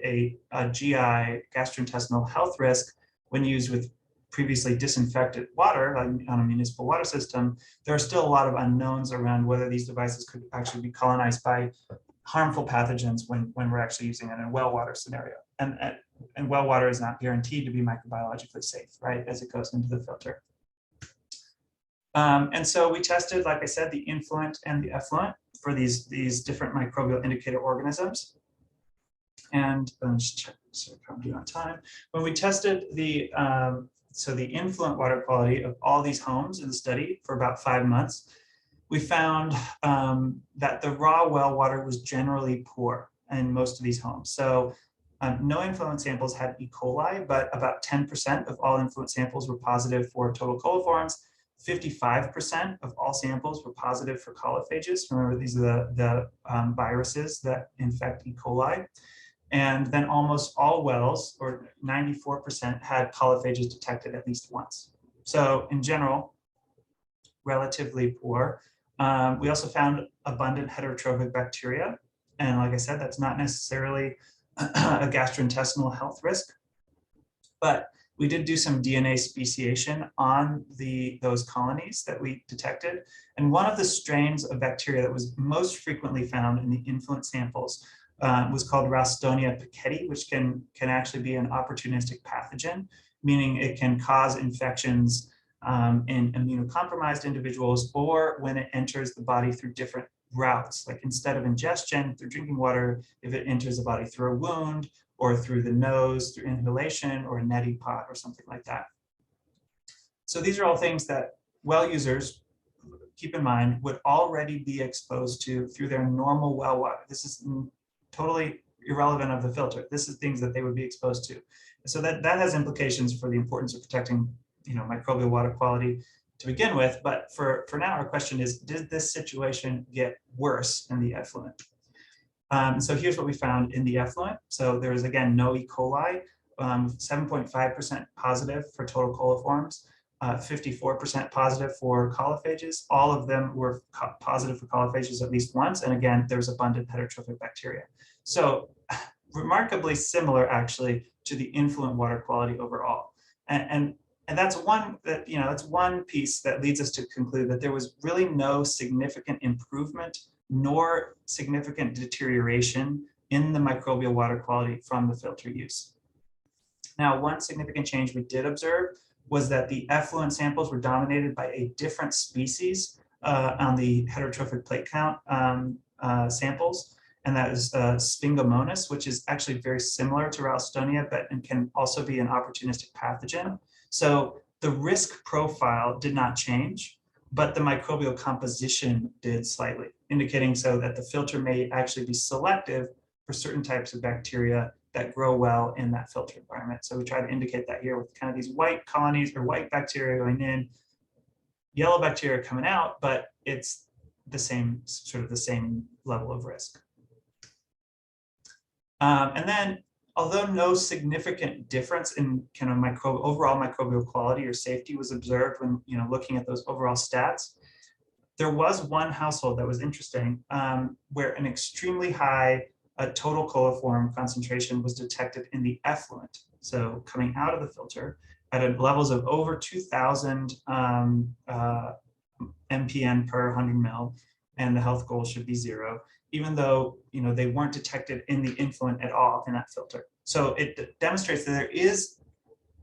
a GI, gastrointestinal health risk when used with previously disinfected water on a municipal water system. There are still a lot of unknowns around whether these devices could actually be colonized by harmful pathogens when we're actually using it in a well water scenario. And well water is not guaranteed to be microbiologically safe, right, as it goes into the filter. And so we tested, like I said, the influent and the effluent for these different microbial indicator organisms. And just check, so I'm doing on time. When we tested the influent water quality of all these homes in the study for about 5 months, we found that the raw well water was generally poor in most of these homes. So no influent samples had E. coli, but about 10% of all influent samples were positive for total coliforms. 55% of all samples were positive for coliphages. Remember, these are the viruses that infect E. coli. And then almost all wells, or 94%, had coliphages detected at least once. So in general, relatively poor. We also found abundant heterotrophic bacteria. And like I said, that's not necessarily a gastrointestinal health risk, but we did do some DNA speciation on those colonies that we detected. And one of the strains of bacteria that was most frequently found in the influent samples was called Ralstonia piquetti, which can actually be an opportunistic pathogen, meaning it can cause infections in immunocompromised individuals, or when it enters the body through different routes, like instead of ingestion through drinking water, if it enters the body through a wound or through the nose, through inhalation or a neti pot or something like that. So these are all things that well users, keep in mind, would already be exposed to through their normal well water. This is totally irrelevant of the filter. This is things that they would be exposed to. So that has implications for the importance of protecting microbial water quality to begin with. But for now, our question is, did this situation get worse in the effluent? So here's what we found in the effluent. So there was, again, no E. coli, 7.5% positive for total coliforms, 54% positive for coliphages. All of them were positive for coliphages at least once. And again, there's abundant heterotrophic bacteria. So remarkably similar, actually, to the influent water quality overall. And that's one piece that leads us to conclude that there was really no significant improvement nor significant deterioration in the microbial water quality from the filter use. Now, one significant change we did observe was that the effluent samples were dominated by a different species on the heterotrophic plate count samples, and that is Sphingomonas, which is actually very similar to Ralstonia, but and can also be an opportunistic pathogen. So the risk profile did not change, but the microbial composition did slightly, indicating so that the filter may actually be selective for certain types of bacteria that grow well in that filter environment. So we try to indicate that here with kind of these white colonies or white bacteria going in, yellow bacteria coming out, but it's the same, sort of the same level of risk. And then, although no significant difference in kind of overall microbial quality or safety was observed when looking at those overall stats, there was one household that was interesting where an extremely high total coliform concentration was detected in the effluent. So coming out of the filter at levels of over 2,000 MPN per 100 mil, and the health goal should be 0, even though they weren't detected in the influent at all in that filter. So it demonstrates that there is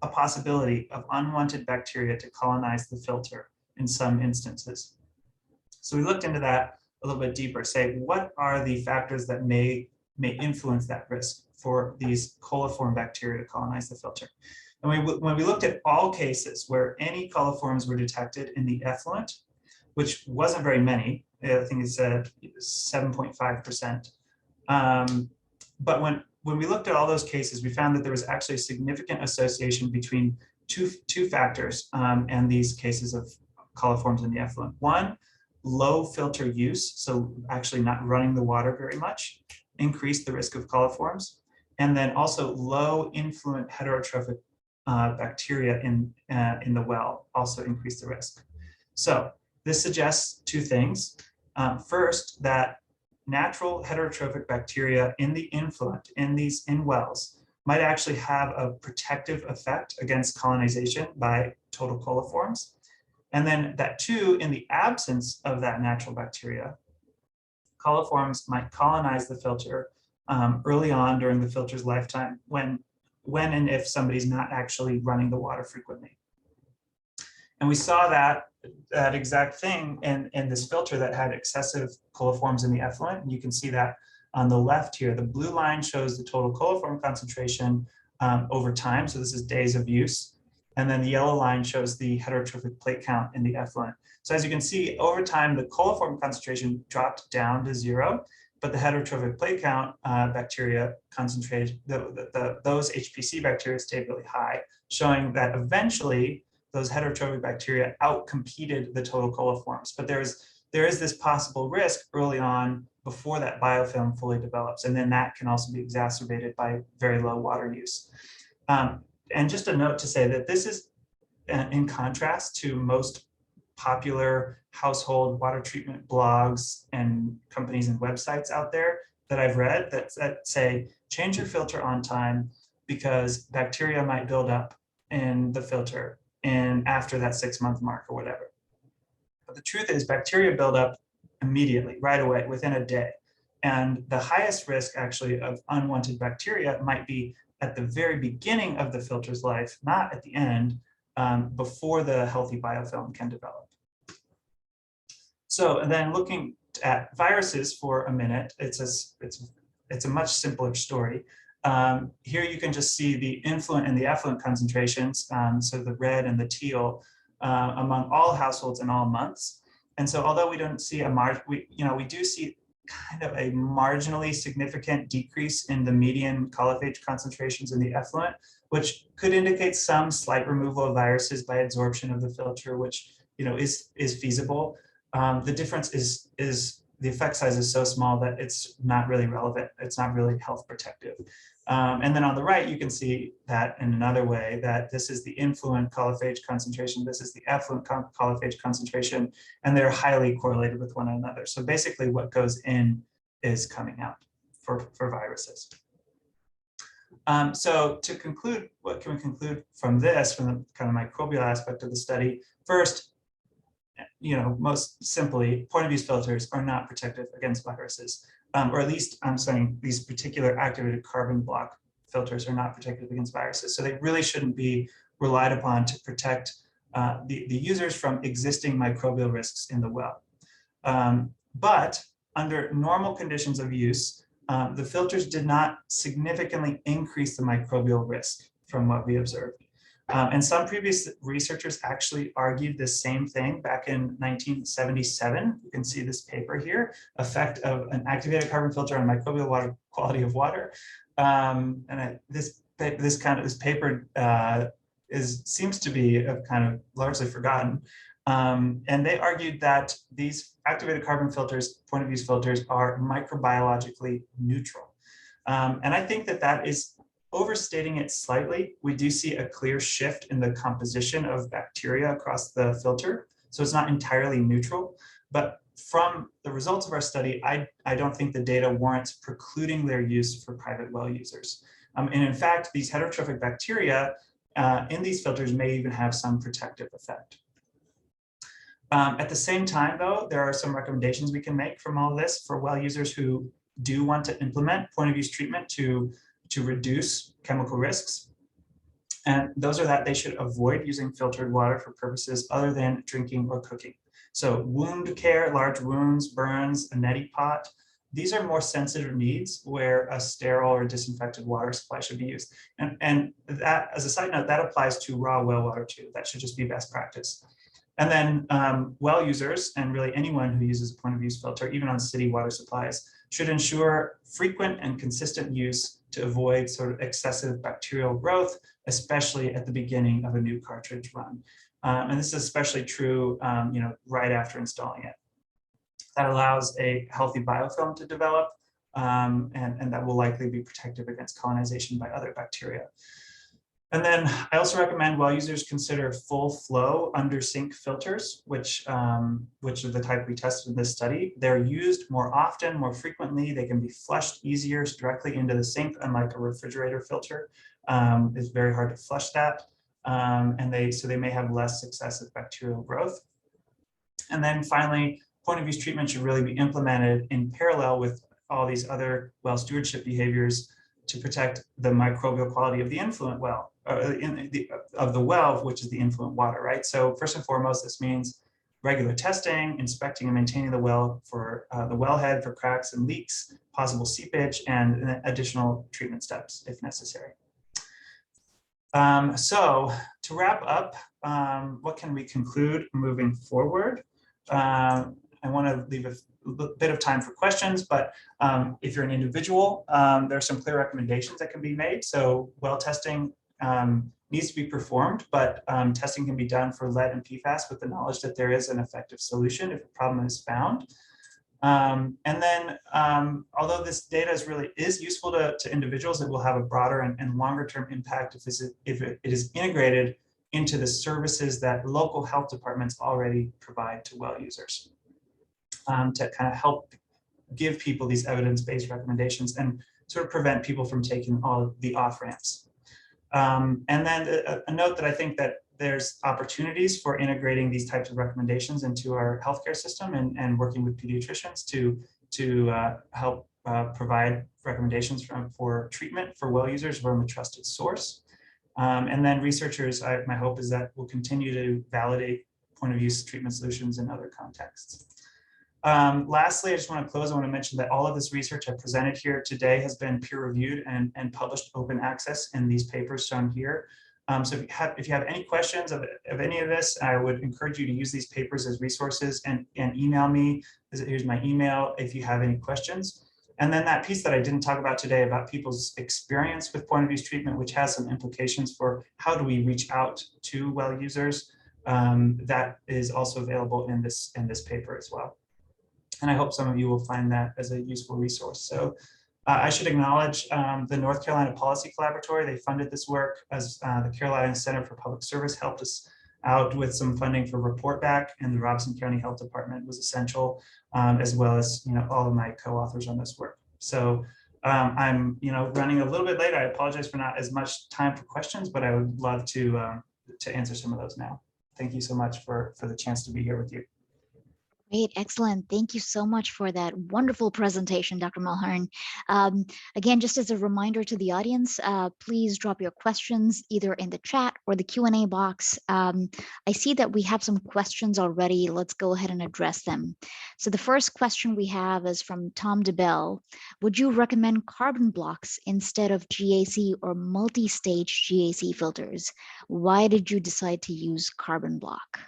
a possibility of unwanted bacteria to colonize the filter in some instances. So we looked into that a little bit deeper, say what are the factors that may influence that risk for these coliform bacteria to colonize the filter. And when we looked at all cases where any coliforms were detected in the effluent, which wasn't very many, I think it's 7.5%. But when we looked at all those cases, we found that there was actually a significant association between two factors and these cases of coliforms in the effluent. One, low filter use, so actually not running the water very much, increased the risk of coliforms. And then also low influent heterotrophic bacteria in the well also increased the risk. So this suggests two things. First, that natural heterotrophic bacteria in the influent, in wells, might actually have a protective effect against colonization by total coliforms. And then that two, in the absence of that natural bacteria, coliforms might colonize the filter early on during the filter's lifetime when and if somebody's not actually running the water frequently. And we saw that exact thing in this filter that had excessive coliforms in the effluent. And you can see that on the left here. The blue line shows the total coliform concentration over time. So this is days of use. And then the yellow line shows the heterotrophic plate count in the effluent. So as you can see, over time, the coliform concentration dropped down to 0, but the heterotrophic plate count bacteria concentrated, those HPC bacteria stayed really high, showing that eventually those heterotrophic bacteria outcompeted the total coliforms. But there is this possible risk early on before that biofilm fully develops, and then that can also be exacerbated by very low water use. And just a note to say that this is in contrast to most popular household water treatment blogs and companies and websites out there that I've read that say, change your filter on time because bacteria might build up in the filter and after that 6-month mark or whatever. But the truth is bacteria build up immediately, right away, within a day. And the highest risk actually of unwanted bacteria might be at the very beginning of the filter's life, not at the end, before the healthy biofilm can develop. So, and then looking at viruses for a minute, it's a much simpler story. Here you can just see the influent and the effluent concentrations, so the red and the teal, among all households in all months. And so although we don't see we do see kind of a marginally significant decrease in the median coliphage concentrations in the effluent, which could indicate some slight removal of viruses by adsorption of the filter, which is feasible. The difference is the effect size is so small that it's not really relevant. It's not really health protective. And then on the right, you can see that in another way, that this is the influent coliphage concentration, this is the effluent coliphage concentration, and they're highly correlated with one another. So basically what goes in is coming out for viruses. So to conclude, what can we conclude from this, from the kind of microbial aspect of the study? First, most simply, point of use filters are not protective against viruses. Or at least I'm saying these particular activated carbon block filters are not protective against viruses. So they really shouldn't be relied upon to protect the users from existing microbial risks in the well. But under normal conditions of use, the filters did not significantly increase the microbial risk from what we observed. And some previous researchers actually argued the same thing back in 1977. You can see this paper here, effect of an activated carbon filter on microbial water quality of water. This paper seems to be kind of largely forgotten. And they argued that these activated carbon filters, point of use filters, are microbiologically neutral. And I think that is overstating it slightly. We do see a clear shift in the composition of bacteria across the filter. So it's not entirely neutral, but from the results of our study, I don't think the data warrants precluding their use for private well users. And in fact, these heterotrophic bacteria in these filters may even have some protective effect. At the same time, though, there are some recommendations we can make from all of this for well users who do want to implement point of use treatment to reduce chemical risks. And those are that they should avoid using filtered water for purposes other than drinking or cooking. So wound care, large wounds, burns, a neti pot, these are more sensitive needs where a sterile or disinfected water supply should be used. And that, as a side note, that applies to raw well water too. That should just be best practice. And then well users, and really anyone who uses a point of use filter, even on city water supplies, should ensure frequent and consistent use to avoid sort of excessive bacterial growth, especially at the beginning of a new cartridge run. And this is especially true right after installing it. That allows a healthy biofilm to develop, and that will likely be protective against colonization by other bacteria. And then I also recommend well users consider full flow undersink filters, which are the type we tested in this study. They're used more often, more frequently. They can be flushed easier directly into the sink, unlike a refrigerator filter. It's very hard to flush that. So they may have less excessive bacterial growth. And then finally, point of use treatment should really be implemented in parallel with all these other well stewardship behaviors to protect the microbial quality of the influent well, of the well, which is the influent water, right? So first and foremost, this means regular testing, inspecting and maintaining the well for the wellhead for cracks and leaks, possible seepage, and additional treatment steps if necessary. So to wrap up, what can we conclude moving forward? I want to leave a bit of time for questions, but if you're an individual, there are some clear recommendations that can be made. So well testing needs to be performed, but testing can be done for lead and PFAS with the knowledge that there is an effective solution if a problem is found. And then, although this data is useful to individuals, it will have a broader and longer term impact if it is integrated into the services that local health departments already provide to well users, to kind of help give people these evidence-based recommendations and sort of prevent people from taking all of the off-ramps. And then a note that I think that there's opportunities for integrating these types of recommendations into our healthcare system and working with pediatricians to help provide recommendations for treatment for well users from a trusted source. And then researchers, my hope is that will continue to validate point of use treatment solutions in other contexts. Lastly, I just want to close. I want to mention that all of this research I presented here today has been peer reviewed and published open access in these papers shown here. So if you have any questions of any of this, I would encourage you to use these papers as resources and email me. Here's my email if you have any questions. And then that piece that I didn't talk about today about people's experience with point of use treatment, which has some implications for how do we reach out to well users, that is also available in this paper as well. And I hope some of you will find that as a useful resource. So I should acknowledge the North Carolina Policy Collaboratory. They funded this work as the Carolina Center for Public Service helped us out with some funding for report back, and the Robeson County Health Department was essential, as well as all of my co-authors on this work. So I'm running a little bit late. I apologize for not as much time for questions, but I would love to answer some of those now. Thank you so much for the chance to be here with you. Great, excellent. Thank you so much for that wonderful presentation, Dr. Mulhern. Again, just as a reminder to the audience, please drop your questions either in the chat or the Q&A box. I see that we have some questions already. Let's go ahead and address them. So the first question we have is from Tom DeBell. Would you recommend carbon blocks instead of GAC or multi-stage GAC filters? Why did you decide to use carbon block?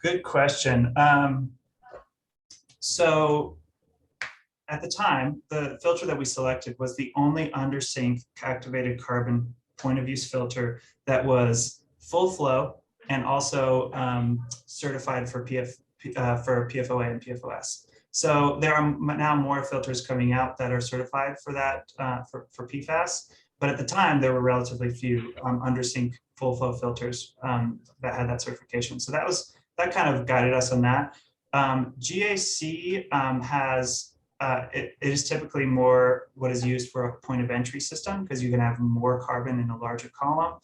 Good question. So at the time, the filter that we selected was the only Undersink activated carbon point of use filter that was full flow and also certified for PFOA and PFOS. So there are now more filters coming out that are certified for that, for PFAS. But at the time, there were relatively few Undersink full flow filters that had that certification. So that kind of guided us on that. GAC it is typically more what is used for a point of entry system because you can have more carbon in a larger column.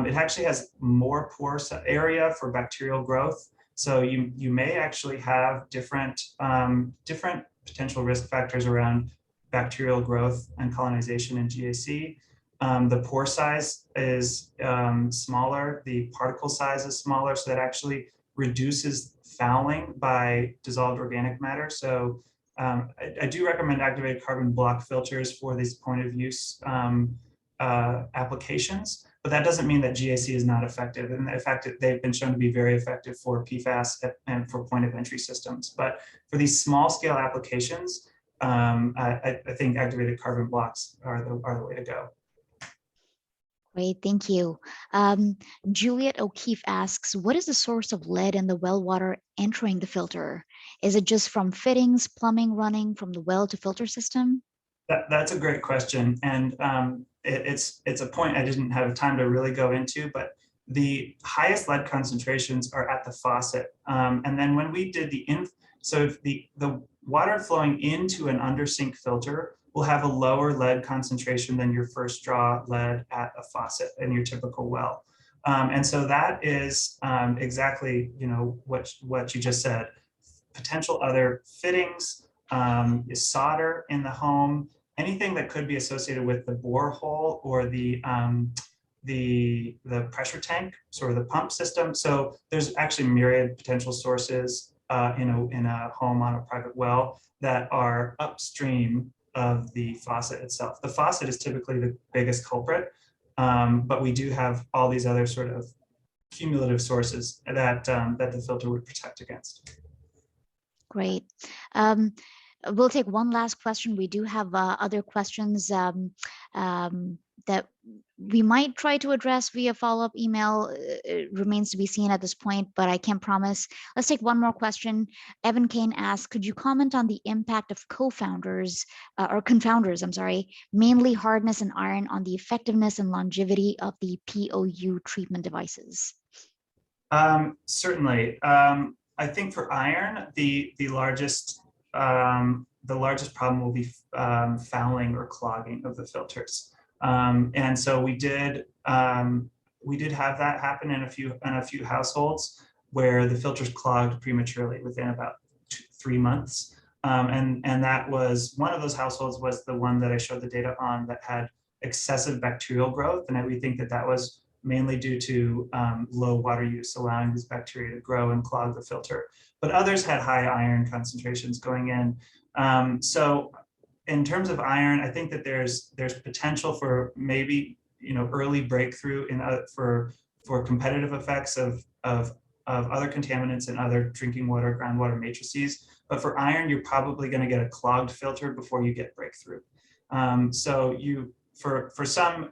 It actually has more pore area for bacterial growth. So you may actually have different potential risk factors around bacterial growth and colonization in GAC. The pore size is smaller, the particle size is smaller, so that actually reduces fouling by dissolved organic matter. So I do recommend activated carbon block filters for these point of use applications, but that doesn't mean that GAC is not effective. And in fact, they've been shown to be very effective for PFAS and for point of entry systems. But for these small scale applications, I think activated carbon blocks are the way to go. Great, thank you. Juliet O'Keefe asks, what is the source of lead in the well water entering the filter? Is it just from fittings, plumbing running from the well to filter system? That's a great question. And it's a point I didn't have time to really go into, but the highest lead concentrations are at the faucet. And then when we did so if the water flowing into an undersink filter will have a lower lead concentration than your first draw lead at a faucet in your typical well. And so that is exactly what you just said. Potential other fittings, solder in the home, anything that could be associated with the borehole or the pressure tank, sort of the pump system. So there's actually myriad potential sources in a home on a private well that are upstream of the faucet itself. The faucet is typically the biggest culprit, But we do have all these other sort of cumulative sources that, that the filter would protect against. Great. Um, we'll take one last question. We do have other questions that we might try to address via follow-up email. It remains to be seen at this point, but I can't promise. Let's take one more question. Evan Kane asks, could you comment on the impact of co-founders or confounders, I'm sorry, mainly hardness and iron on the effectiveness and longevity of the POU treatment devices? Certainly. I think for iron, the largest problem will be fouling or clogging of the filters. And so we did have that happen in a few households where the filters clogged prematurely within about 3 months. And that was one of those households was the one that I showed the data on that had excessive bacterial growth. And we think that that was mainly due to low water use, allowing these bacteria to grow and clog the filter. But others had high iron concentrations going in. So in terms of iron, I think that there's potential for maybe early breakthrough in for competitive effects of other contaminants and other drinking water, groundwater matrices. But for iron, you're probably going to get a clogged filter before you get breakthrough. So for some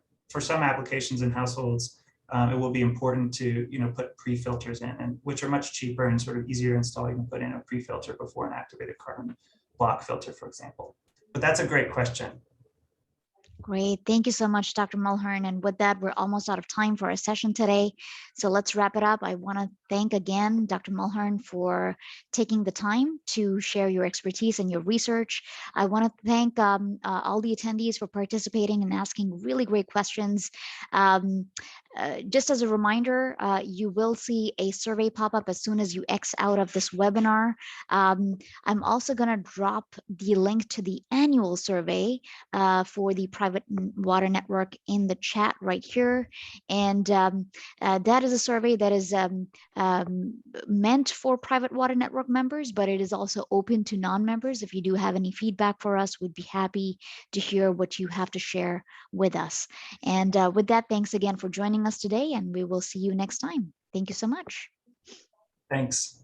applications in households, it will be important to put pre-filters in, and which are much cheaper and sort of easier to install. You can put in a pre-filter before an activated carbon block filter, for example. But that's a great question. Great. Thank you so much, Dr. Mulhern. And with that, we're almost out of time for our session today. So let's wrap it up. I want to thank again Dr. Mulhern for taking the time to share your expertise and your research. I want to thank all the attendees for participating and asking really great questions. Just as a reminder, you will see a survey pop up as soon as you X out of this webinar. I'm also going to drop the link to the annual survey for the private water network in the chat right here. And that is a survey that is meant for private water network members, but it is also open to non-members. If you do have any feedback for us, we'd be happy to hear what you have to share with us. And with that, thanks again for joining us today, and we will see you next time. Thank you so much. Thanks.